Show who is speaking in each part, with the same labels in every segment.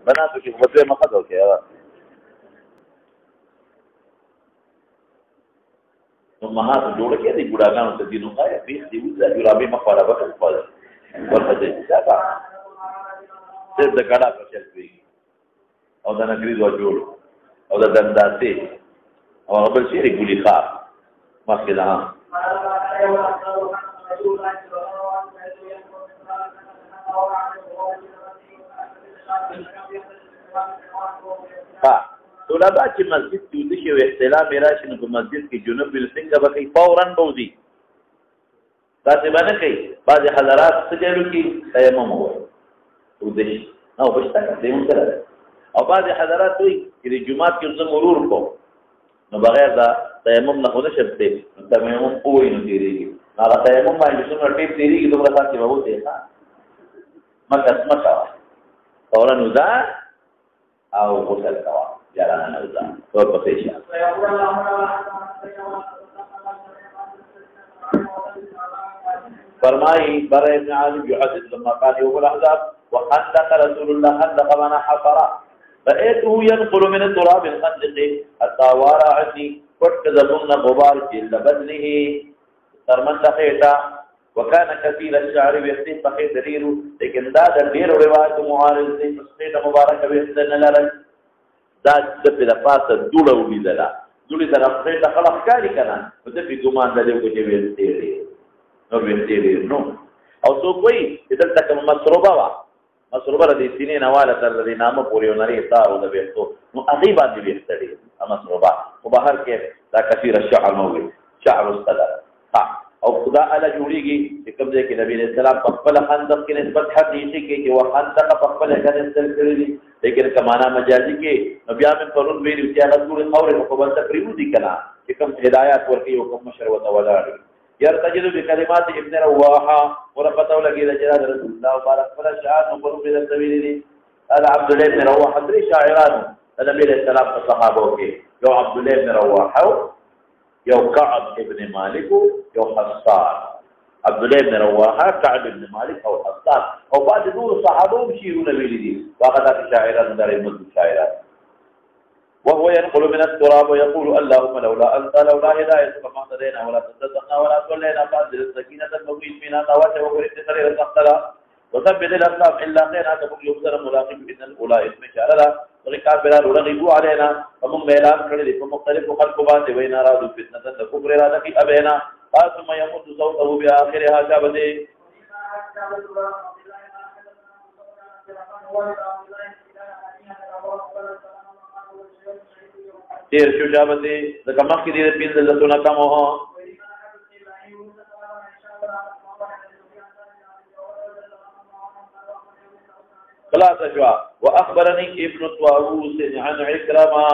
Speaker 1: بناتو کې په دې مخه دوکه نو مها ته جوړ کې دي ګډاګانو ته دینو خای په دې وځي جرابې مخاله به خپل ورته دي دا څه د ګډا په چل وی او د نګری دوه جوړ او د دنداتې او بل شي ګولي خار مخکې ده طلبا چې مسجد کې ودی شي احتلام راشي نو په مسجد کې جنوب بل څنګه به کوي فورا بوزي دا څه باندې کوي بعض حضرات سجلو کې تیمم وایي ودی نو بشتا دې مونږ او بعض حضرات وایي چې جمعه کې زم مرور کو نو بغیر دا تیمم نه خونه شپته تیمم کوی نه دیږي هغه تیمم باندې څومره ټیپ دیږي دومره ځان کې وو ته مکه اسمه فورا ودا او غسل کوا جارانا نوزا تو پسیشا فرمائی برا ابن عالم يحدث لما كان يوم الأحزاب وحندق رسول الله حندق من حفر فأيته ينقل من التراب الخندق حتى وارى عني فاتكذبن غبار جلد بدنه ترمن دخيتا وكان كثير الشعر بيختي فخي دليل لكن دا دليل روایت معارض دي تصنيد مبارك بيختن لرد دا د په لپاسه دوړه ولیدله دوړې سره خپل د خلق کاری کنه په دې ګمان د یو کې ویلتي نو او څو کوئی دلته کوم مسروبه وا مسروبه د سینې نواله تر دې نامه پورې ونري تارو د ویختو نو هغه باندې ویختړي مسروبه په بهر کې دا کثیر الشعر موي شعر الصدر او خدا اعلی جوړیږي چې کوم ځای کې نبی رسول الله په خپل خندق کې نسبت حدیثي کې چې وخندق په خپل کې نسبت کړی لیکن کمانا مجازي کې نبی امن پرون ویل چې هغه ټول خبره په بل تقریبا دي کنا چې کوم هدایت ورکي او کوم مشروع ولاړ يرتجل بكلمات ابن رواحه ورقته لګي د جلال رسول الله بارك فلا شاعر نور په سبيل دي هذا عبد الله بن رواحه دري شاعران نبی رسول الله صحابه کې یو عبد الله بن رواحه یو کعب ابن مالک یو حسان عبد الله بن رواحه كعب ابن مالك او حسان او بعض نور صحابه شيرون ویلي دي واقعات شاعران در مد شاعران وهو ينقل من التراب ويقول اللهم لولا انت لولا هدايتك ما هدينا ولا تصدقنا ولا صلينا فانزل السكينه المغيث فينا نواته وبرد خير الصلاه وثبت الاقدام الا خيرا تقول يبصر ملاقب ان الاولى اسم شارلا ولكن بلا رغبوا علينا فمن اعلان کړي په مختلفو خلقو باندې وینا را د فتنه د کفر را د کی ابینا ثم يمد صوته باخرها جابته تیر شو جابته د کمخ کې دې پیل د لتونه کم هو خلاص شو واخبرني ابن طاووس عن عكرمه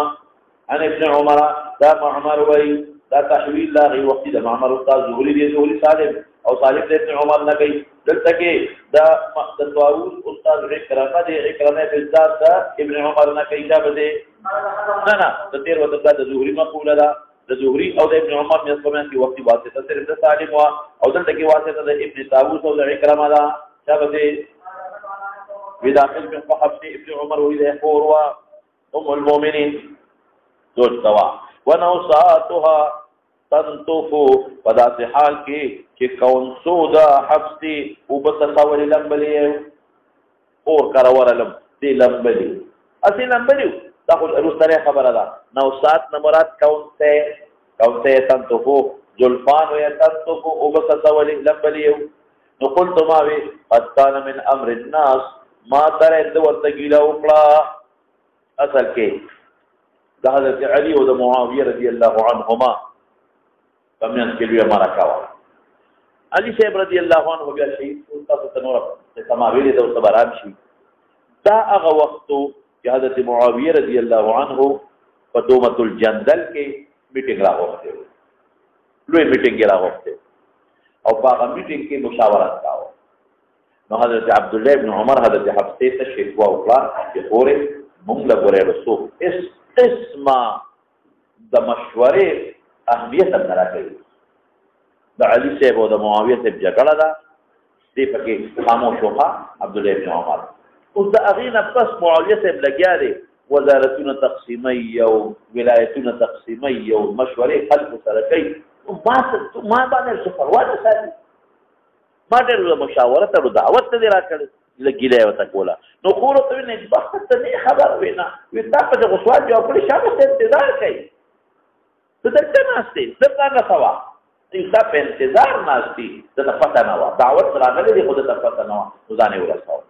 Speaker 1: عن ابن عمر دا معمر وي دا تحویل لا غي وقت د معمر استاد زهري دي زهري سالم او سالم ابن عمر نه کوي دلته کې دا د طاووس استاد عكرمه دي عكرمه بالذات دا ابن عمر نه کوي دا بده نه د تیر وخت د زهري مقوله ده د زهري او د ابن عمر مې سمون کې وقت واسطه صرف د سالم او دلته کې واسطه د ابن طاووس او د عكرمه دا دا بده بداخل من صحابه ابن عمر وإذا يقول أم المؤمنين دول سوا ونوصاتها تنطف وذات حال کی کون سودا حبسي وبتصور لمبلي اور کرورلم دي لمبلي اصل لمبلي تاخذ رستره خبره ده نوصات نمرات کون سے تنطف زلفان ويتنطف وبتصور لمبلي نو قلت ما وي قد كان من امر الناس ما تر د ورته ګیلا وکړه اصل کې د حضرت علي او د معاویه رضی الله عنهما کمن کې لوی مارکاوه علي صاحب رضی الله عنه بیا شهید تاسو ته نور سما ویلې د صبران شي دا هغه وخت چې حضرت معاویه رضی الله عنه په دومت الجندل کې میټینګ راغوښته لوی میټینګ راغوښته او په هغه میټینګ کې مشاورت کاوه نو حضرت عبد الله بن عمر حضرت حفصه ته شکوا وکړه چې پورې موږ له ګورې رسو اس اسما د مشورې اهمیت نه راکړي د علي صاحب او د معاویه صاحب جګړه ده دې پکې خاموش وخا عبد الله ابن عمر. اوس د اغینه پس معاویه صاحب لګیا دی وزارتونه تقسیمي او ولایتونه تقسیمي او مشورې خلکو سره کوي. ما باندې څه پروا نه ساتي، ما ډېر مشاوره ته دعوت ته دی راکړی لګیله یې ورته کوله. نو خور ورته ویل نېکبخته ته نه خبر وې نه وي تا په دغه سوال جواب کړی شابه ته انتظار کوي ته دلته ناست یې دلته نه سوا ستا په انتظار ناست دي دته پته نه وه دعوت راغلی دی خو دته پته نه وه نو ځان یې ورساوه.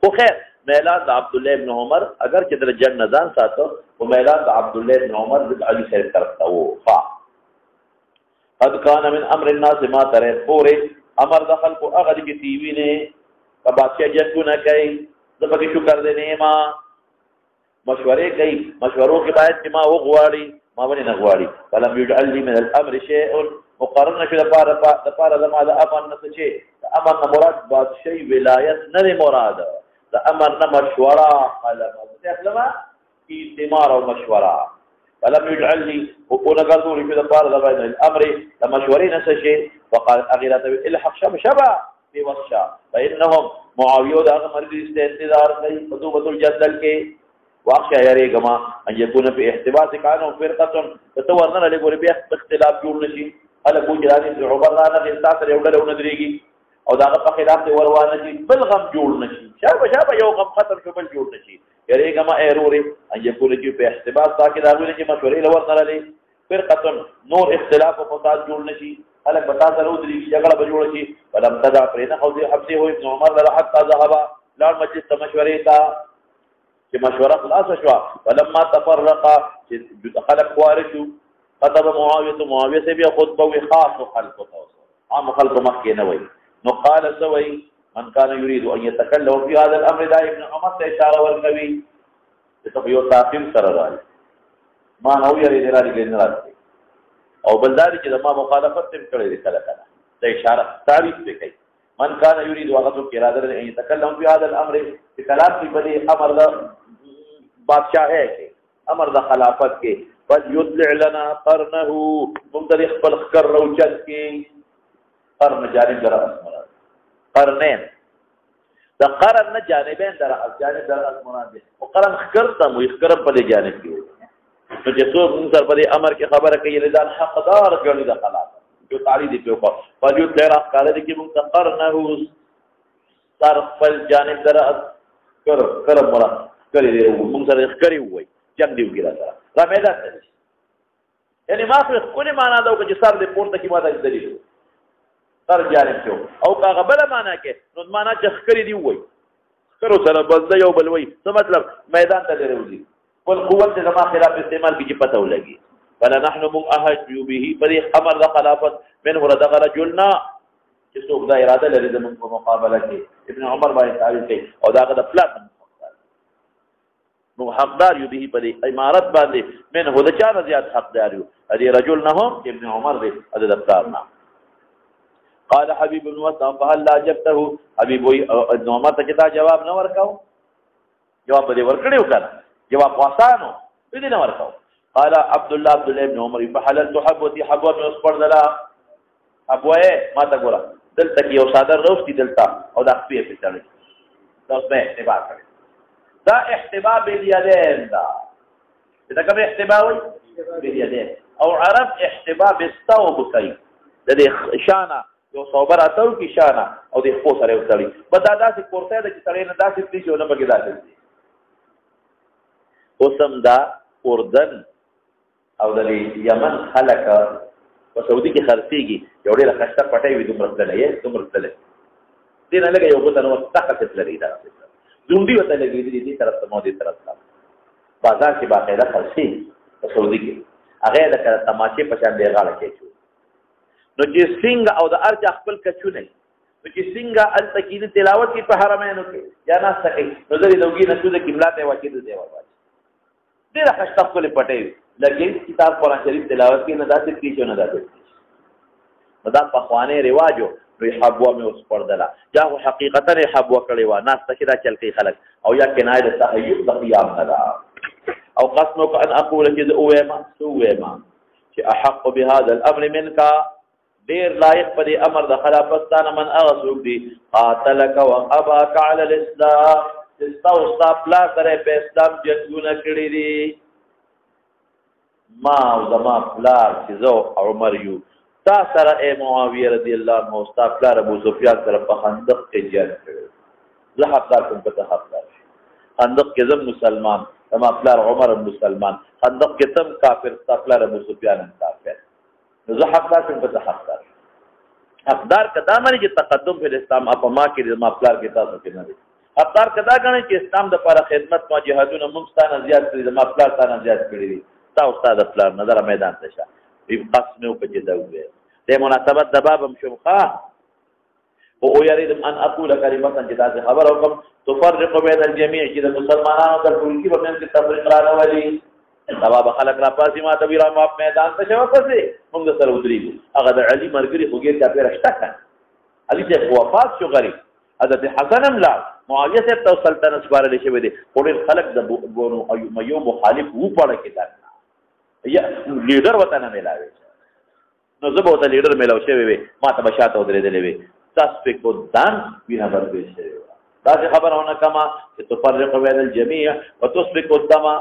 Speaker 1: خو خیر میلان د عبدالله ابن عمر اگر چې د جنګ نه ځان ساته خو میلان د عبدالله ابن عمر د علي صاحب طرف ته و. قد کان من امر الناس ما ترى پورې امر د خلکو هغه دي چې ټي وي نه که بادشاہ جنګونه کوي زه پکې شکر دی نه ما مشورې کوي مشورو کې باید چې ما وغواړي ما ولې نه غواړي. فلم يجعل لي من الامر شيء مقرر نشو دپاره زما د امر نه څه چې د امر نه مراد بادشاهي ولایت نه دی مراد د امر نه مشوره قلمه استمار او مشوره. فلم يجعل لي ونقرضوا لي دپاره زما د الامر د مشورې نه څه شي وقال اغیرته الحق شبه في وصشا فإنهم معاوية دا مرد استنتظار كي فدوبة الجدل كي واقشا يريقما أن يكون في احتباس كانوا فرقة فتورنا لقول بي اختلاف جول نشي هل أكون جلاني في عبرانا في الساسر يولا لو ندريقي أو دا غفا خلاف دي وروان نشي بالغم جول نشي شابه يو غم خطر شو بالجول نشي يريقما ايروري أن يكون في احتباس تاكي داوي نشي مشوري لورنا للي فرقة نور اختلاف وفساد جول نشي خلق بتا سره ودرېږي جګړه به جوړه شي. فلم تدع پرېنه حوضې حبسې هو ابن عمر لره حتی ذهبه لاړ مجلس ته مشورې ته چې مشوره خلاصه شوه. فلما تفرقه چې خلق خواره شو خطب معاویه صاحب یې خطبه وي خاصو خلقو ته عام خلقو مخکې نه وایي. نو قال څه وایي من كان يريد ان يتكلم في هذا الامر دا ابن عمر ته اشاره ورکوي چې ته یو تعقیب سره راځي ما نو یې راځي نه راځي او بلداري چې د ما مخالفت تم کړی دی کله کله د اشاره تعریف دی کوي. من كان يريد وغضب اراده ان يتكلم في هذا الامر في كلام في بدي امر د بادشاہ ہے کہ امر د خلافت کې فليطلع لنا قرنه مختلف خپل خر روچت کې قرن جانب در اسمران قرنين د قرن نه جانبین در جانب در اسمران دي او قرن خر ته مو خر په جانب کې نو چې څوک موږ سره په دې امر کې خبره کوي لدان حقدار ګڼي د خلافت جو تعریف دی په وکړه په یو تیر ښکارا دي چې موږ تقرنه سر خپل جانب در کر مراد کړی دی موږ سره ښکاری وای جنگ دی وګړه را میدان ته یعنی ما خو کومه معنا دا چې سر دې پورته کې ماده دلیل سر جانب کې او کا غبل معنا کې نو معنا چې ښکاری دی وای کړو سره بل یو بل وای څه مطلب میدان ته دروځي والقوت لما خلاف استعمال کی پتہ لگی. فلا نحن مؤهج به فريق امر ذا خلافت منه رد رجلنا چې څوک دا اراده لري د مقابله کې ابن عمر باندې تعریف کوي او دا غدا فلات نو حقدار یو به په امارت باندې منه د چا زیات حقدار یو ادي رجلنهم ابن عمر دې د دفترنا. قال حبيب بن وسام فهل لا جبته حبيب ابن عمر ته دا جواب نه ورکاو جواب دې ورکړیو کنه جواب واسانو دې نه ورکاو. قال عبد الله ابن عمر فحللت حبوتي حبوه من اصبر دلا حبوه ما تا ګورا دلته کې یو صادر روستي دلته او دا خپې په چلې دا اوس به احتباء کړي دا احتباء بالیدین دا کوم احتباء وي بالیدین او عرب احتباء بالثوب کوي د دې شانه یو صوبر اتو کې شانه او د خپل سره وتړي په دا داسې کوړته د چې سړی نه داسې پلی شو نه بګی داسې اوسم دا اردن او د یمن خلک په سعودي کې خرڅيږي یو ډېر خسته پټي وي دومره تلې دومره تلې دې نه لګي یو بل نو طاقت لري دا دوندي وته لګي دې طرف ته مو دې طرف ته بازار کې باقاعده خرڅي په سعودي کې هغه د تماچې په شان دی غاړه کې نو چې څنګه او د ارجح خپل کچونه نو چې څنګه التکین تلاوت کې په حرمینو کې یا نه سکے نو دې لوګي نه شو د قبلت واچې دې ورواچ ډېر خسته خپل پټي لګي کتاب قرآن شریف تلاوت کې نه داسې کیږي نه داسې دا په خوانه رواجو وی حبوه مې اوس پردله یا حقیقتا حبوه کړی و ناس ته دا چل کوي خلک او یا کنایه د تحیب د قیام نه او قسمک ان اقول چې اوما چې احق بهذا الامر منك ډیر لایق په دې امر د خلافتانه من اغسوک دی قاتلک و اباک علی الاسلام استا او استا پلا سره په اسلام جنگونه کړی دي ما او زما پلار چې زو عمر یو تا سره اے معاویه رضی الله عنه استا پلار ابو سفیان سره په خندق کې جنگ کړی زه حقدار کوم په حقدار خندق کې زم مسلمان زما پلار عمر مسلمان خندق کې تم کافر استا پلار ابو سفیان کافر زه حقدار کوم په حقدار حقدار کدا مری چې تقدم په اسلام اپ ما کې زما پلار کې تاسو کې نه حقدار کدا غني چې اسلام د لپاره خدمت ما جهادونه مستانه زیات کړی زما پلار ستانه زیات کړی دي تا استاد پلان نظر میدان ته شه په قسم او په جدا وې د مناسبت د بابم شمخه او يريد ان اقول كلمه جدا خبر حکم تفرق بين الجميع چې د مسلمانانو د ټول کې په منځ کې تفریق را نه ولي سبب خلق را پاسې ما تبیرا ما میدان ته شو پسې موږ سره ودرېږو هغه د علي مرګري خوګیر کا پیر شته علي چې وفات شو غریب حضرت حسن املا معاویه سے تو سلطنت سپارل شوی دی ټول خلق د ګونو یو مخالف وو پړه کې دا یا لیډر وته نه ملاوي نو زه به ته لیډر ملاو شوی وي ما ته بشاته ودرېدلې وي تاسو په کو دان بنا بربې شوی دا خبرونه کما چې تفرق بین الجميع وتسبق الدم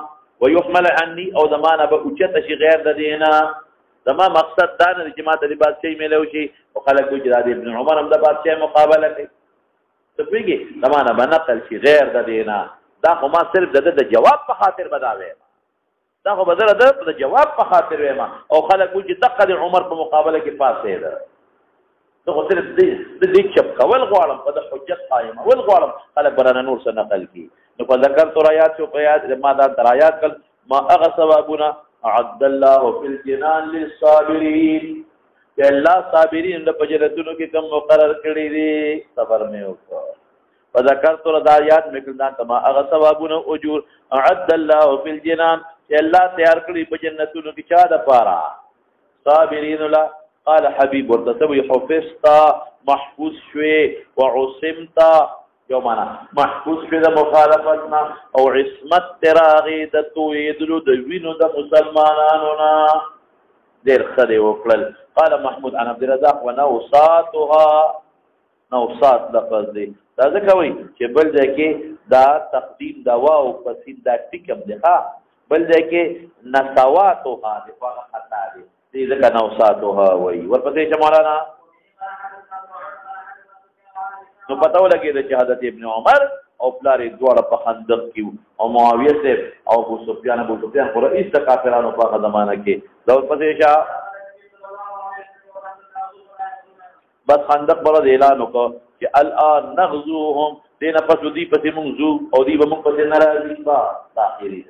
Speaker 1: ويحمل عني او زمانه به اوچت شي غیر د دینا زما مقصد دا نه چې ما ته د بادشاہي ملو شي او خلک وجه د ابن عمر هم د بادشاہ مقابله کوي تفریږي زمانه به نقل شي غیر د دینا دا خو ما صرف د جواب په خاطر بداوي دا خو بدل د جواب په خاطر وېما او خلک وجه دغه د عمر په مقابله کې پاسې ده دا خو صرف دې چپ کول غواړم په د حجت قائمه ول غواړم خلک برانه نور څه نقل کی نو په ذکر ترایات او قیاد ما دا ترایات کل ما اغه ثوابنا عبد الله فی الجنان للصابرین کہ الله صابرین د پجرتونو کې کم مقرر کړی دي صبر مې وکړه په ذکر ترایات مکلنا کما اغه ثوابنا اجور عبد الله فی الجنان کہ الله تیار کړی په جنتونو کې چا د پاره صابرین لا قال حبيب ورتسوي حفظتا محفوظ شوي وعصمتا یو معنا محفوظ شوي د مخالفتنا او عصمت تراغي د تویدلو د وینو د مسلمانانو نا ډېر خدای وکړل قال محمود عن عبد الرزاق ونوصاتها نوصات لفظ دی دا ځکه وایي چې بل ځای کې دا تقدیم دا واو پسې دا ټیکم دی ها بل ځای کې نسواتها د هغه خطا دی دې ځکه نوصاتها وایي ورپسې چې مولانا نو پتہ ولګي د شهادت ابن عمر او پلاری دواړه په خندق کې او معاویه سے او ابو سفیان خو رئیس د کافرانو په زمانہ کې دا ورپسې شاه بس خندق بل اعلان وکړ چې الان نغزوهم دینه پس دی پسې منځو او دی به موږ پسې ناراضي با داخلي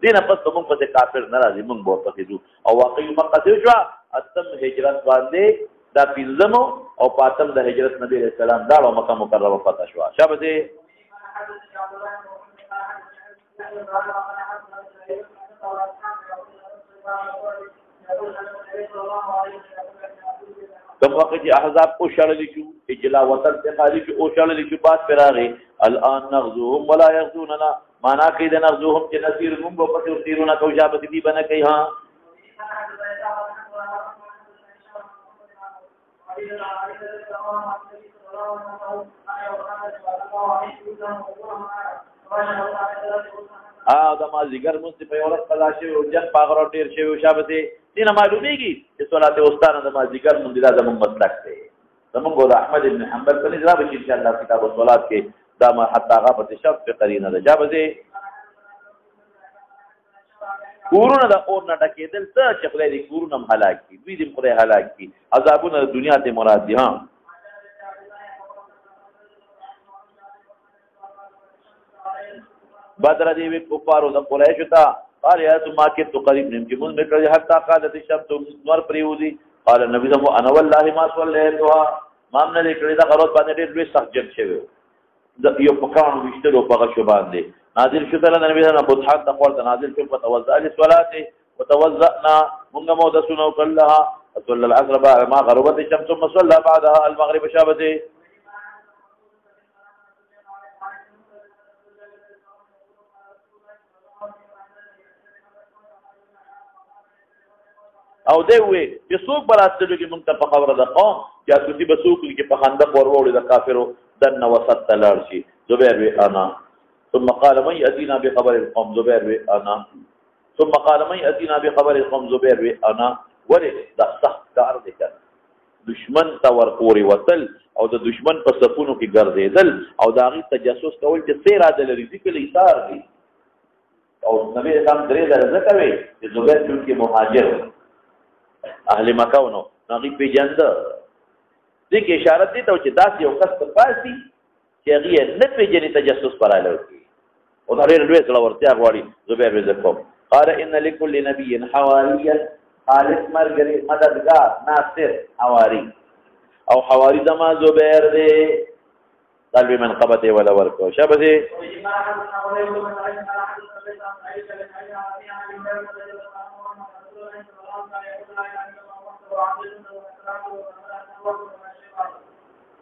Speaker 1: دینه پس موږ پسې کافر ناراضي موږ به پسې جو او واقعي مقصد شو اتم هجرت باندې دا پنځمو او پاتم د هجرت نبی رسول الله دا مکه مکرمه پتا شو شابه کوم وخت چې احزاب او شړل شو اجلا وطن ته خالي شو او شړل شو بعد فراغي الان نغزوهم ولا يغزوننا معنا کې د نغزوهم چې نصير موږ په پټو تیرونه کو شابه دي بنه کوي ها دا ما زیګر مست په اورت قضا شوی او جن پاغرو ډیر شوی شابه دي دینه معلومیږي چې صلات استاد د ما زیګر مند دا زمون مسلک دی زمون ګور احمد ابن حنبل په نظام کې ان شاء الله کتاب الصلات کې دا ما حتی غابت شف په قرینه ده جابه دي کورونه د اور نه ټکېدل څه چې خدای دې کورونه هلاک کړي دوی دې خدای هلاک کړي عذابونه د دنیا ته مراد دي ها بدر دی وی کفارو د قریش ته قال یا ما کې تو قریب نیم کې مون میکړه حتی قالت الشمس نور پریودي قال النبي صلی الله انا والله ما صليتها ما من لیکړه دا غلط باندې ډېر لوی سخت جنگ شوی د یو پکانو وشتلو په شو باندې نازل شو تعالی نبی صلی الله علیه وسلم تقول نازل شو فتوضا للصلاه وتوضأنا موږ مو د سنو كلها صلى العصر بعد ما غربت الشمس ثم صلى بعدها المغرب شابته او دی وې چې څوک به راستلو کې مونږ ته په خبره ده قوم جاسوسي به څوک کې په خندق ورواړي د کافرو دنه وسط ته لاړ شي. زبیر وی انا ثم قال من يأتينا بخبر القوم زبیر وی انا ثم قال من يأتينا بخبر القوم زبیر وی انا. ولې دا سخت کار دی کنه دشمن ته ورپورې وتل او د دشمن په صفونو کې ګرځېدل او د هغې تجسس کول چې څه اراده لري دې کې ایثار دي. او نبی اسلام درې ځله ځکه وی چې زبیر چونکې مهاجر اهل مکه و نو هغې پېژنده دې کې اشاره دې ته چې داسې یو کس په پاس دي چې هغې یې نه پېژني تجسس پراله وکړي او دا ډېره لویه زړورتیا غواړي. زبیر وی زه کوم. قال ان لكل نبي حواريا خالص مرګري مددگار ناصر حواري او حواري زما زبیر دی قلبي من قبته ولا ورکو شابه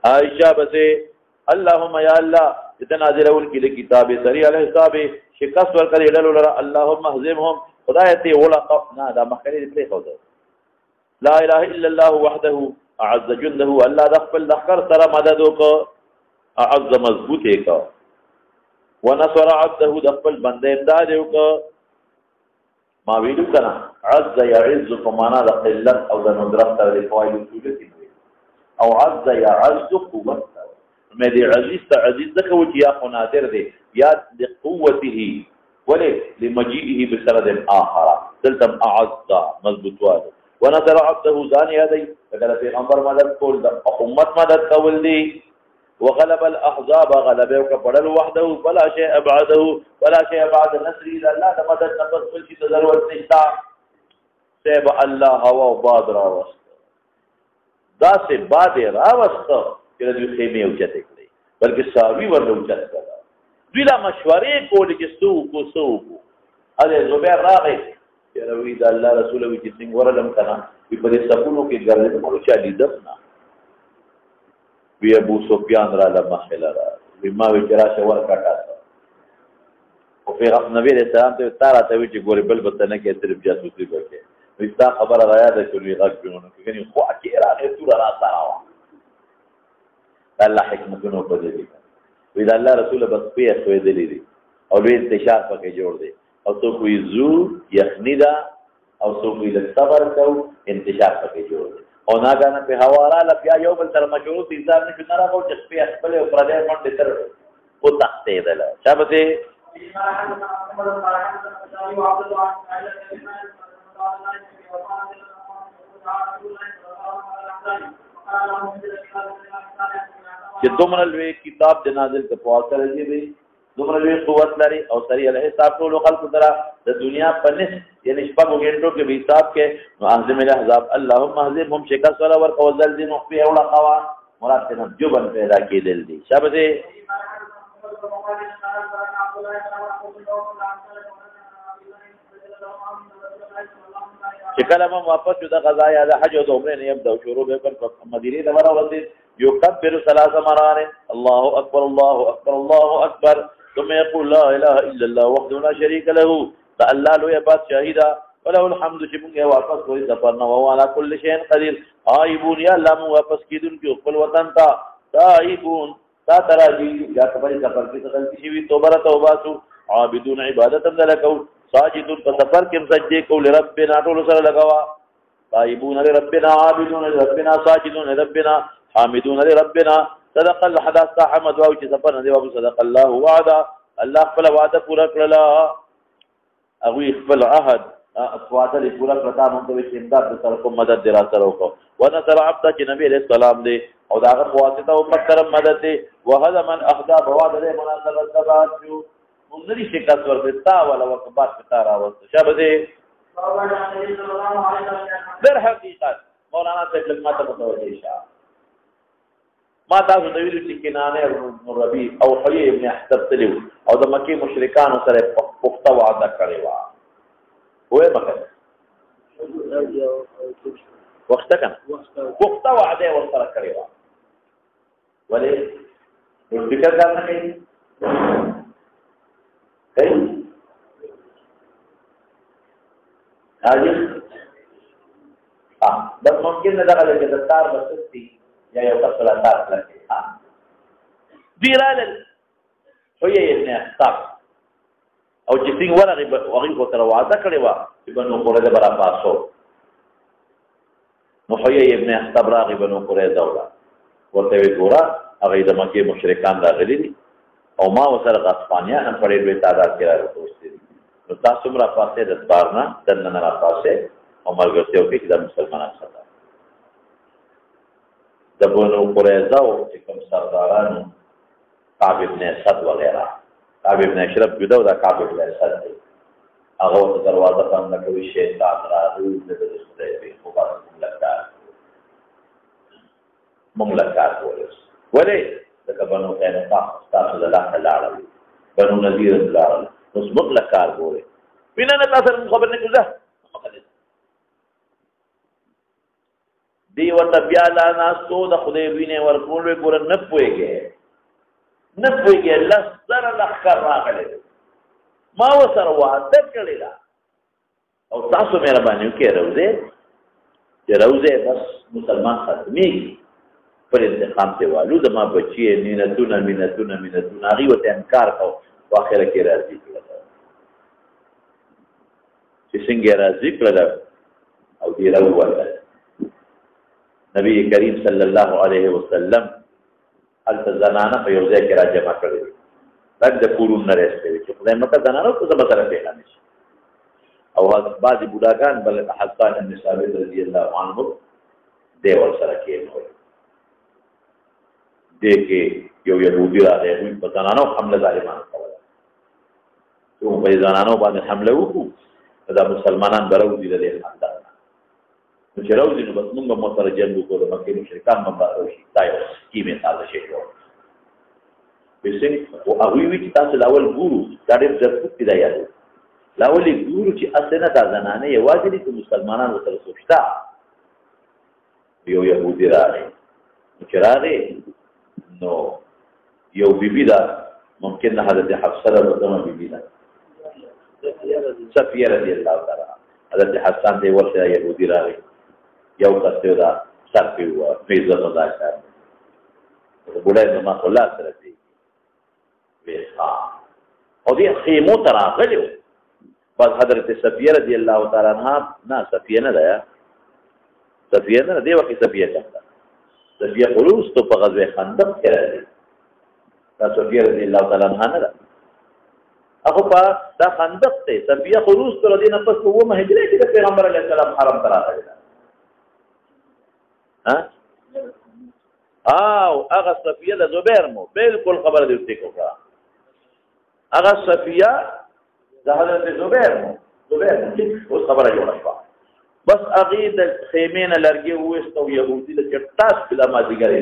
Speaker 1: عائشہ بسے اللهم یا اللہ اتنازل اول کی کتاب سری علیہ حساب شکست ورکر الالو لرا اللهم احزمهم خدایتی اولا نا دا مخیلی دکلی خوضا لا الہ الا اللہ وحده اعز جنده اللہ دخل لخکر سر مددو کا اعز مضبوطے کا ونصر عبده دخل بند امدادو کا ما ویدو کنا عز یعز فمانا دا قلت او دا ندرف تر فوائد سولتی او عز یعز قوت میں دی عزیز تا عزیز دکھو چی یا خنادر دے یا دی قوته ولی لمجیئه بسرد آخر دلتم اعزا مضبوطواد ونصر عبده زانی یادی فکل پیغمبر مدد کول دا امت مدد کول دی وغلب الاحزاب غلبه پڑل وحده ولا شيء ابعده ولا شيء بعد نصر اذا الله دا مدد نفس کل چی ضرورت نشتا سیب اللہ ہوا و باد راوست دا سے باد راوست کہ دوی خیمه اوچت کړي بلکې ساوی ورته اوچت کړه دوی لا مشورې کولې چې څوک اده زبیر راغی چې روي د الله رسول وی چې څنګه ورلم کنه په دې سپونو کې ګرځي په چا لیدل نه وی ابو سفیان را لمحل را بما وجرا شور کټا او پیغمبر نبی رسول الله ته تارا ته وی چې ګوري بل بتنه کې صرف جاسوسي وکړي وستا خبر رایا ده چې وی غږ پیونه کوي خو اکی راغی تور را سره الله حکمتونو په دې وی دا الله رسول بس په اسوي دي او لوی انتشار پکې جوړ دی او تو کوئی زو یخنیدا او تو کوئی صبر کو انتشار پکې جوړ دی او ناګانه په حواله لپیا یو بل تر مشروط انسان نه کناره کو چې په خپل او پردې باندې تر او تختې دل شابته چې دومره لوی کتاب د نازل په پواسه راځي دی دومره لوی قوت لري او سری علیه حساب ټول خلق درا د دنیا په نس یعنی شپږ غنټو کې به حساب کې معظم الاحزاب اللهم احزبهم شکست ولا ورق وزلزل مخفي اولا قوا مراد ته جبن پیدا کېدل دي شابه چې کله ما واپس د غزا یا د حج او د عمره نه يبدا شروع به پر مدینه د ورته يكبر 3 مرات الله اكبر الله اكبر الله اكبر ثم يقول لا اله الا الله وحده لا شريك له تعالى له يبات شهيدا وله الحمد چې موږ واپس کوی سفر نه وو على كل شيء قدير عائبون یا الله مو واپس کیدون کې خپل وطن ته تائبون تا تراجی یا خبري سفر کې غلطي شي توبه سو عابدون عبادت لکو ساجدون په سفر کې سجدي کو لربنا ټول سره لگاوا تائبون لربنا عابدون لربنا ساجدون لربنا حامدون لربنا صدق الحدث حمد واو چې سفر نه دی او صدق الله وعده الله خپل وعده پورا کړلا او خپل عهد وعده لري پورا کړتا مونږ ته امداد سره کوم مدد درا سره وکړو ونصر عبد چې نبی عليه السلام دی او داغه واسطه او مکرم مدد دی وهذا من اخذ بوعده له مناسبه ثبات جو مونږ لري شکایت ورته ولا وقبات پتا راوست شابه دی در حقیقت مولانا صاحب ماته متوجه شه ما تاسو د ویلو چې کنانه ابن ربی او حی ابن احتب تلو او د مکی مشرکان سره پخته وعده کړی و وې مکه وخت کنه پخته وعده ورسره کړی و ولې فکر کارنه کوي حاجی ممکن نه دغه چې د تار بسستی یا یو کس لا تار کړی ها دی رالل حیي ابن اخطاب او چې څنګه ورغه هغه کو تر وعده کړی و چې بنو قریظه برا پاسو نو حیي ابن اخطاب راغی بنو قریظه ولا ورته وی ګورا هغه د مکه مشرکان راغلي دي او ما وسره غسپانیا هم پړې دوی تعداد کې راوستي دي نو تاسو مرا پاسه د بارنا دنه نه پاسه او مرګتیو کې د مسلمانانو سره د بنو قریظه او کوم سردارانو کعب ابن اسد وغیرہ کعب ابن اشرف جدا دا کعب ابن اسد دی هغه ته دروازه بند کوي شیطان راځي د خدای په خبره مملکات ولې د بنو قینقاع تاسو د الله تعالی بنو نذیر الله اوس مملکات ګوره بنا نه تاسو خبر نه کوزه دی ورته بیا لا ناسو د خدای وینه ورکول ګور نه پويږي لسر لخر راغلی ما وسره وعده کړی دا او تاسو مهرباني وکړئ روزه چې روزه بس مسلمان ختمي پر انتقام ته والو د ما بچي مينتونه هغه وته انکار کو واخره کې راځي چې څنګه راځي کړل او دی راوړل نبی کریم صلی الله علیه وسلم التزنانه په یو ځای کې راجمع کړی دا د کورون نه راځي چې خدای مکه زنانو ته مسله پیدا نشي او بعضی بوډاګان بل حسان بن ثابت رضی الله عنه دیوال سره کېنو دې کې یو يهودي راغی په زنانو حمله ظالمانه کوله نو په زنانو باندې حمله وکړو دا مسلمانان برو دي له خاندان نو چې راوځي نو بس موږ مترجم وکړو مکه مشرکان باندې شي دا یو کیمه تاسو شي بسې او هغه وی چې تاسو لاول ګورو دا ډېر ځکه چې دا یادو لاول ګورو چې اسنه دا زنانه یوازې د مسلمانانو سره سوچتا یو يهودي راغی چې راغی نو یو بیبی دا ممکن نه حضرت حفصه رضی بیبی دا صفیه رضی الله تعالی حضرت حسان دی ورته يهودي راغی یو کته دا صفی و فیض الله تعالی بوډای ما خلاص راځي ویخا او دې خیمو تراغلو بس حضرت صفیه رضی الله تعالی عنها نه صفیه نه ده صفیه نه دی وکي صفیه چاته صفیه خلوص تو په غزوه خندق کې راځي دا صفیه رضی الله تعالی عنها نه ده هغه په دا خندق ته صفیه خلوص تر دې نه پس وو مهاجره چې پیغمبر علیه السلام حرم ته راغلی ها او هغه صفیه د زبیر مو بالکل خبر دې وکړه هغه صفیه د حضرت زبیر اوس خبره جوړه شوه بس هغه د خیمین لرګي وستو يهودي د چټاس بلا ما دیګره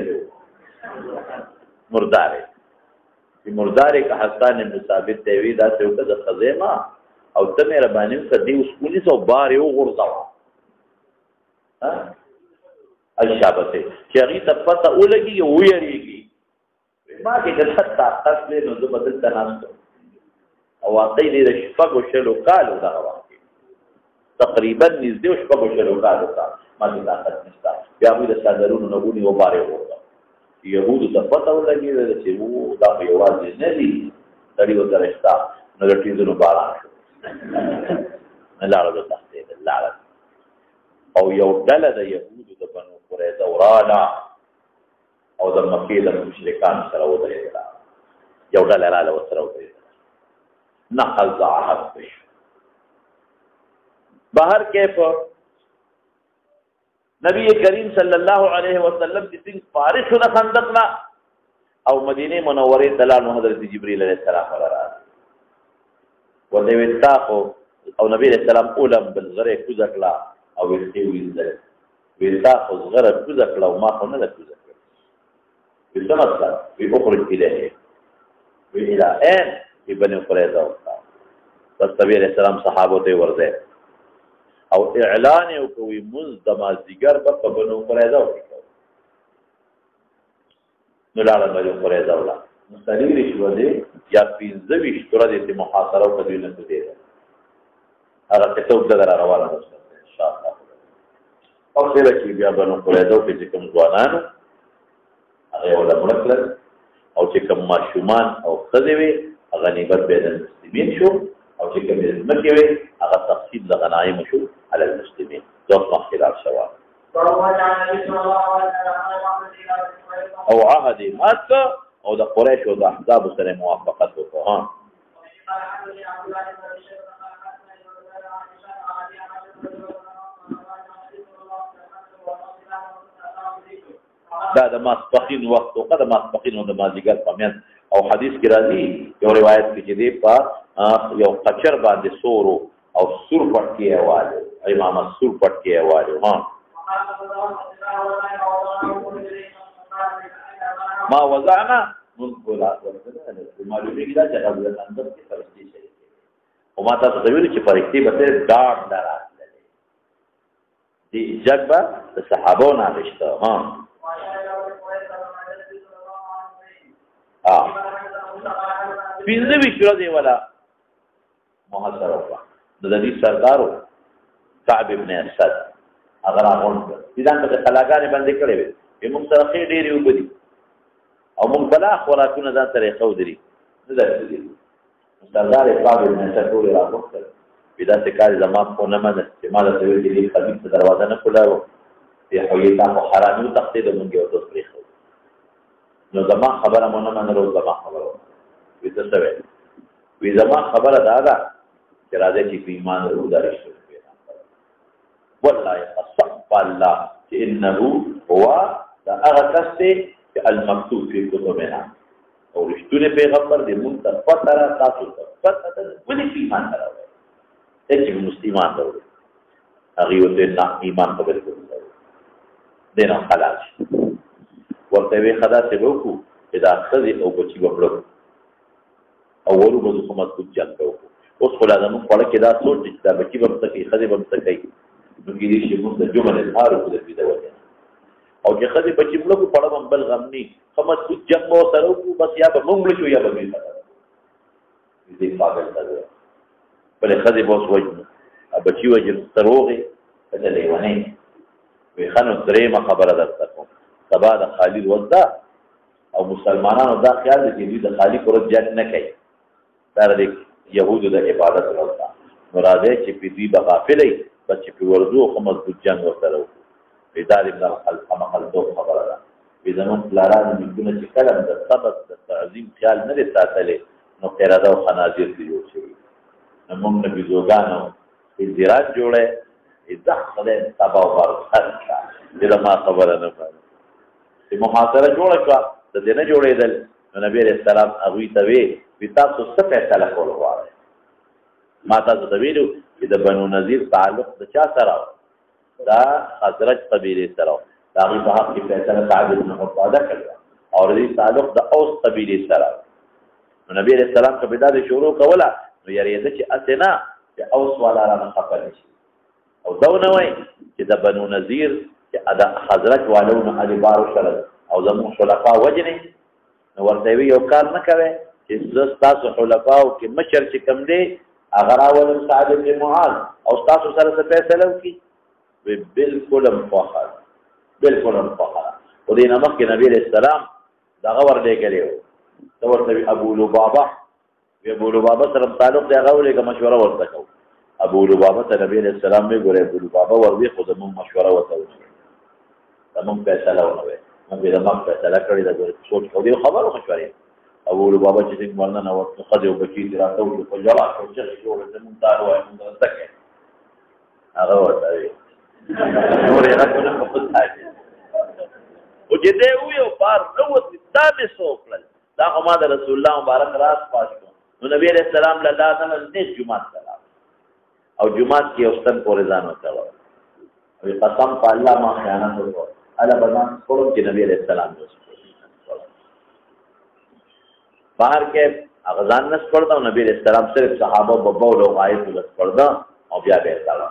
Speaker 1: مردارې چې مردارې که حسان بن ثابت دی دا څه وکړه د خزیمه او ته مې ربانې کدي اوس 1900 بار یو غورځاوه ها الشابته چې هغه ته پته ولګي ويریږي ما کې د حتی تاسو نو د بدل تناسب او واقعي دې شپږو شلو کالو دا واقعي تقریبا نږدې شپږو شلو کالو تا ما دې طاقت نشته بیا موږ د صدرونو نغونی و باره وره يهودو ته پته ولګي چې وو دا په یوازې نه دي تړي و درشتا نو د ټیزونو باران شو نه لاړو د تحته لاړ او یو ډله د يهودو د بنو قریظه وراله او د مکې د مشرکان سره ودرېدل یو ډله رااله وسره ودرېدل نقل ضعف بهر کیف نبی کریم صلی الله علیه وسلم د سین فارغ شو د خندقنا او مدینه منوره ته لاړ حضرت جبرئیل علیه السلام راغی ولې وتاخو او نبی علیہ السلام اولم بالغره کوزکلا او ویلته ویلتاخو زغره کوزکلا او ما خو نه کوزکلا بالمثل بيخرج اليه والى ان ابن قريظه بس نبی علیہ السلام صحابه ته ورده او اعلان وکوي مزدما زیګر په بنو قریظه وکړو نو لاړه بنو قریظه ولا مستریری شو دې یا 15 شتره دې محاصره او کدی نه دې هغه ته څوک دغه روانه ده ان شاء الله او سره چې بیا بنو قریظه کې کوم ځوانانو هغه ولا مړکل او چې کوم ماشومان او ښځې وي غنیمت بین المسلمین شو او چې کوم ځمکې وي هغه تقسیم د غنایم شو علی المسلمین دوه خلاف شوا او عهد مات او د قریش او د احزاب سره موافقت وکړه دا د ماسپخین وخت او د ماسپخین او د مازیګر پمیان او حدیث کې راځي یو روایت کې چې دی په یو قچر باندې سورو او سور پټ کې اواله امام سور پټ کې اواله ها ما وضعنا من قولات معلومه کې دا چې هغه د اندر کې فرشتي شي او ما تاسو ته ویل چې فرشتي به ډاډ دراتله دي جګبه د صحابو نه رښتا ها پینځه ویشو دی ولا محاصره وکړه د دې سردارو کعب ابن اسد هغه راغون دي ځان په خلاګانې باندې کړې وي موږ سره خې ډېری وبدي او موږ بلا خوراکونه ځان سره خو دري نه درځي سردار کعب ابن اسد ټول راغون پیدا څخه زما په نامه د استعمال د ویل دي خبيث دروازه نه کولاو په حویتا او حرامي تخته د مونږ یو څه پریخو نو زما خبره مونږ نه منلو زما خبره وې څه وې وې زما خبره دا ده چې راځي چې په ایمان ورو درشته والله قسم بالله انه هو دا هغه کسته چې المکتوب فی کتبنا او رښتونه پیغمبر دې مونږ ته پته را تاسو ته پته ده ولې ایمان راوړي چې مسلمان راوړي هغه ته نه ایمان قبول کړي دینه خلاص ورته وی خدا ته وکړو چې دا خزي او بچي وکړو او ورو به کومه څه جنګ وکړو اوس خو لازم په کې دا سوچ چې دا بچي به څه کوي خزي به څه کوي نو کې دې شی موږ د جمله اظهار وکړو په دې وجه او چې خزي بچي موږ په اړه بل غم نه کومه څه جنګ مو سره وکړو بس یا به موږ شو یا به دې پاګل تا بل خزي به وځو بچي وجه تروغي ته لیوانه وی خانو درېمه خبره درته کوم سبا د خالد ودا او مسلمانانو دا خیال دي چې دوی د خالد پر جنگ نه کوي دا د يهودو د عبادت وروسته مراد چې په دې بغافلې بس چې په ورزو خو مضبوط جنگ وسره وکړي پیدا ابن الخلق خلدو خبره ده په زمون لاران دونه چې کلم د سبب د تعظیم خیال نه ساتلې نو قراده او خنازیر دی جوړ شي موږ نه بيزوګانو زیرات جوړه دخل تبا ورخل دې ما خبره نه پاره چې محاصره جوړه کړه د دې نه جوړېدل نبی عليه السلام هغه ته وی تاسو څه فیصله کول غواړئ ما تاسو ته ویلو چې د بنو نذیر تعلق د چا سره دا حضرت قبیله سره دا په حق کې فیصله صاحب بن عباده کړه او دې تعلق د اوس قبیله سره نبی عليه السلام کبه دا شروع کوله نو یریده چې اسنا چې اوس والا را نه خپل شي او دا نه وای چې د بنو نذیر چې ادا حضرت والو نه علي بارو شل او زمو خلفا وجني نو ورته یو کار نه کوي چې تاسو خلفا او کې مشر چې کم دی اگر اول سعد بن معاذ او تاسو سره څه فیصله وکي بالکل مفخر بالکل مفخر او دې نامه کې نبی عليه السلام دا غور دی کړو دا ورته ابو لبابه ابو لبابه سره تعلق دی غوړي کوم مشوره ورته کو ابو لبابه ته نبی علیہ السلام میں ګورې ابو لبابه ورې خو زموږ مشوره وته زموږ فیصله ونه موږ به زموږ فیصله کړی دا سوچ خو دې خبرو مشورې ابو لبابه چې څنګه ورنه نو خو دې وبکی راته او په جلا او چې جوړ زموږ تار وای موږ تکه هغه ورته نور یې راکونه په ځای او چې دې یو بار نو دا مې سوکل دا هم د رسول الله مبارک راس پاس نو نبی علیہ السلام له الله تعالی دې جمعه او جمعات کې اوستن پورې ځان وکړو او قسم په الله ما خیانت وکړ الا بدن کوم چې نبی عليه السلام بهر کې اغزان نس پړدا نبی عليه السلام صرف صحابه بابا او غایب ولس پړدا او بیا به تعالی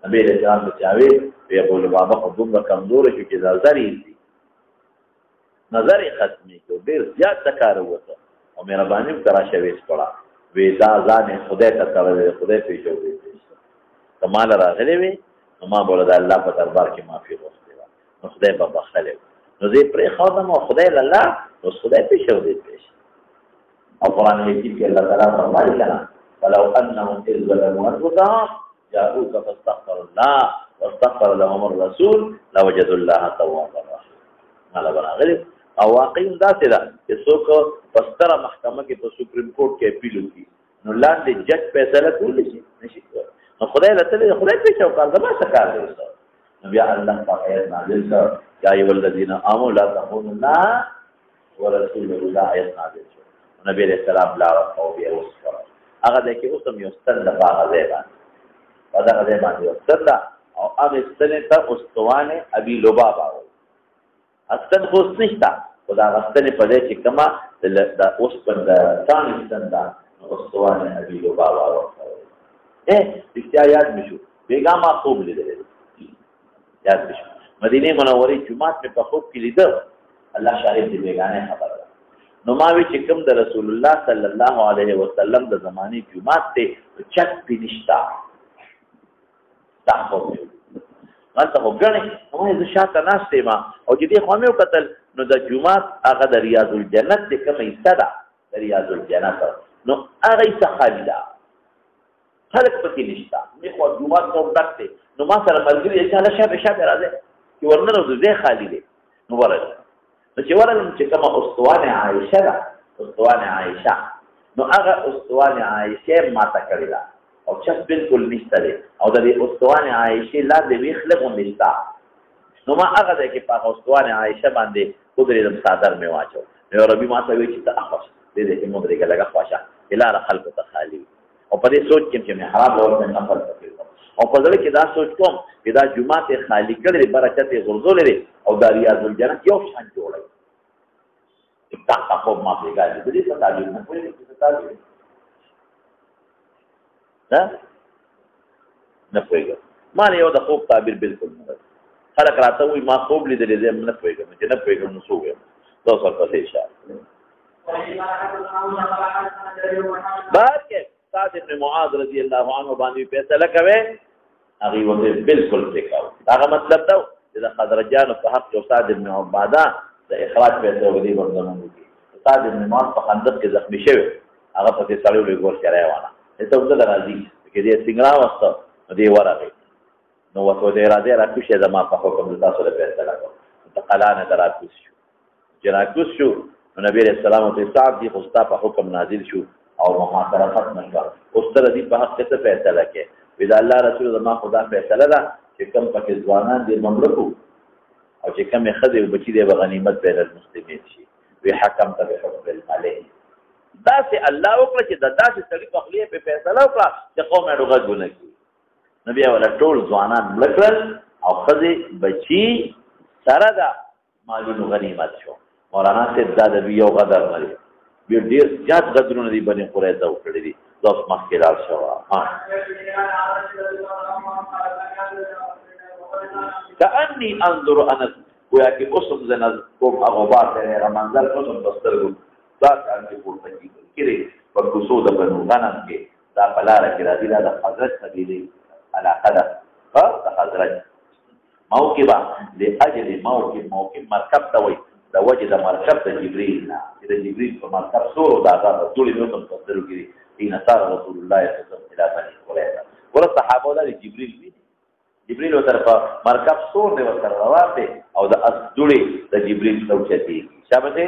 Speaker 1: نبی عليه السلام ته چاوي په ابو لبابه خو دومره کمزور شو چې زلزلې دي نظر ختمي کو ډیر زیات تکار وته او مهرباني کرا شويس پړا وې دا ځان خدای ته کړل خدای پیښو کمال راغلی وي نو ما بوله د الله په دربار کې معافي غوښتې وه نو خدای به بخښلی نو زه یې پرېښودم او خدای لاله اوس خدای پېښ او دې پېښ او قرآن حکیم کې الله تعالی فرمایي که نه فلو انهم اذ ظلموا انفسهم جاءوك فاستغفروا الله واستغفر لهم الرسول لوجدوا الله توابا رحيما مالا براغلي او واقعي داسې ده چې څوک په ستره محکمه کې په سپریم کورټ کې اپیل وکړي نو لاندې جج فیصله کولی شي نشي کولی نو خدای له تللی خدای پېښ او کار زما څه کار دی نو بیا الله پاک آیت نازل کړ یا ایها الذین آمنوا لا تخونوا الله ورسوله دا آیت نازل شو نبی علیہ السلام لاړ او بیا اوس کړ هغه د کې اوس هم یو ستن د هغه ځای باندې په دغه ځای باندې یو ستن ده او هغې ستنې ته استوانې ابي لبابه وایي ستن خو اوس نشته خو د هغه ستنې په ځای چې کومه د اوسپن د تانې ستن ده نو استوانې ابي لبابه ورته رښتیا یاد مې شو بېګا ما خوب لیدلی یاد مې شو مدینې منورې جومات مې په خوب کې لیده الله شاهد دی بېګانۍ خبره ده نو ما وی چې کوم د رسول الله صلی الله علیه وسلم د زمانې جمعات ته چت پې نشته دا خو مالته خو ګڼې ما زه شاته ناست یم او چې دې خوا مې وکتل نو د جمعات هغه د ریاض الجنت د کومه حصه ده د ریاض الجنت نو هغه حصه خالي ده خلک پکې نشته مې خو جمعات ته ډک دی نو ما سره ملګري چې هله شابه راځئ چې ورننوځو ځای خالي دی نو ورغلم نو چې ورغلم چې کومه استوانې عایشه ده استوانې عایشه نو هغه استوانې عایشې ماته کړې ده او چت بالکل نشته دی او د دې استوانې عایشې لاندې ویښله غوندې شته نو ما هغه ځای کې په هغه استوانې عایشه باندې ودرېدم څادر مې واچو نو یو ربي ما ته وایي چې ته اخوش دې ځای کې ودرېږه لږه خواشه چې لاره خلکو ته خالي وي او په دې سوچ کې چې مې حرام ډول مې نفل پکې او په زړه کې دا سوچ کوم چې دا جومات یې خالي کړی دی برکت یې غورځولی دی او دا ریاض الجنت یو شان جوړوي تا خوب ما پرېږدي د دې څه تعبیر نه پوهېږم چې څه تعبیر نه پوهېږم ما نه یو د خوب تعبیر بلکل نه ده خلک راته وایي ما خوب لیدلی دی نه پوهېږم چې نه پوهېږم نو څه ووایم دا اوس ورپسې اشاره بهر کې سعد بن معاذ رضی الله عنه باندې فیصله کوي هغې ورته بلکل پرې کوو هغه مطلب دا چې د خزرجانو په حق یو سعد بن عباده د اخراج پیسې ودی ورزمون دي سعد بن معاذ په خندق کې زخمی شوی هغه په دې سړی له ګور چرای وانه ته څه د راځي کې دې څنګه واسطه دې ورغی نو وته دې راځي راکوشه زما په حکم د تاسو له پیسې راکو ته قلانه دراکوش شو جناکوش شو نبی رسول الله ته صاحب دي خوستا په حکم نازل شو او محاصره ختم شو اوس تر دې په حق څه فیصله کې ودا الله رسول زما خدا فیصله ده چې کوم پکې ځوانان دې مملکو او چې کومې ښځې او بچي دی به غنیمت بین المسلمین شي وی حکم ته بحکم الملک داسې الله وکړه چې د داسې سړي په خولې پې فیصله وکړه چې قوم یې غږ ونه کړي نو بیا ولا ټول ځوانان مړه کړل او ښځې بچي سره د مالونو غنیمت شو مولانا صاحب دا د یو غدر نه دی بیا ډېر زیات غدرونه دي بني قریظه وکړي دي دا اوس مخکې لاړ شوه كأني انظر انس گویا کې اوسم زه نظر کوم هغه بار ته منظر اوسم بسترګو دا څنګه پورته کیږي په کوڅو د بنو غنم کې دا بلاره کې راځي دا د حضرت قبیله علاقه ده د حضرت موکبه لاجل موکب مرکب ته وایي د وجه د مرکب د جبريل نه چې د جبريل په مرکب سور او دا ټول یې نو تفسیر کړي ان صار رسول الله صلی الله علیه وسلم الى بني قریظه ور صحابه د جبريل جبريل وترفه مرکب سور دی ورته روان دی او د اسدوړي د جبريل توچتي شابه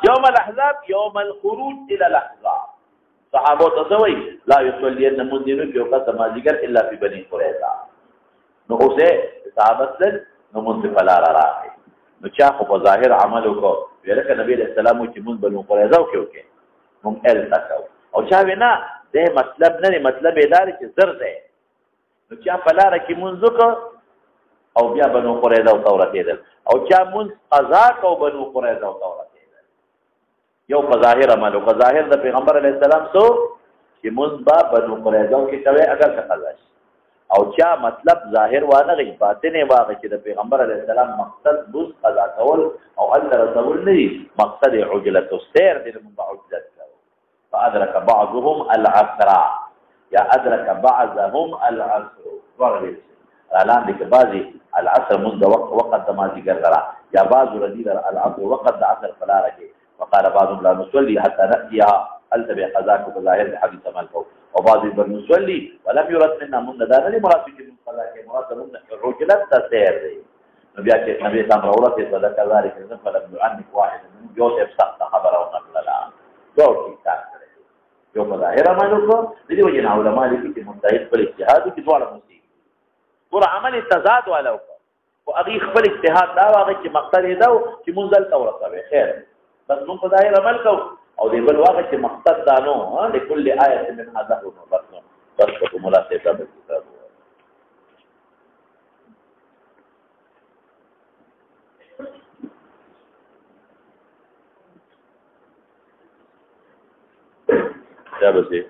Speaker 1: يوم الاحزاب يوم الخروج الى الاحزاب صحابه تسوي لا يصلي المؤذن في وقت ماجر الا في بني قريظه نو اوسه صحابه سره نو منصفلا راغی نو چا خو په ظاهر عمل وکړو ولکه نبی رسول الله چې مونږ بنو قریظه وکړو مونږ ال تکاو او چا وینا دې مطلب نه مطلب ادارې چې زر ده نو چا په لار کې مونږ وکړو او بیا بنو قریظه او توراتیدل او چا مونږ قضا کو بنو قریظه او توراتیدل یو په ظاهر عمل او په ظاهر د پیغمبر علی السلام سو چې مونږ با بنو قریظه کې کوي اگر قضا شي او چا مطلب ظاهر وانه غي باطن واغه چې د پیغمبر علیه السلام مقصد بوز قضا کول او الله رسول نه مقصد عجله السير د عجلت فادرك بعضهم العصر یا ادرك بعضهم العصر ورغه اعلان دي بعضي العصر منذ وقت ما ذكر غرا یا بعض رضي العصر وقت العصر فلا رجي وقال بعضهم لا نصلي حتى نأتيها التبع قضاك بظاهر الحديث مالكو وبعض نصلي ولم يرد منا من دانا لمراد من قضاك مراد من عجلت تسير نبي سام رورت صدق ذلك فلم يعنك واحد من يوسف سقط خبره ونقل لا دور كتاب جو ظاهر مالكو دي وجه علماء دي چې مجتهد په اجتهاد کې ډول مصیب ور عمل تضاد ولو او اغي خپل اجتهاد دا واغه چې مقصد دا چې منزل تورثه خیر بس موږ په ظاهر عمل کو او دې بل واغه چې مقصد دا نو لكل آیه من هذا بس په ملاسه ده کتاب دا به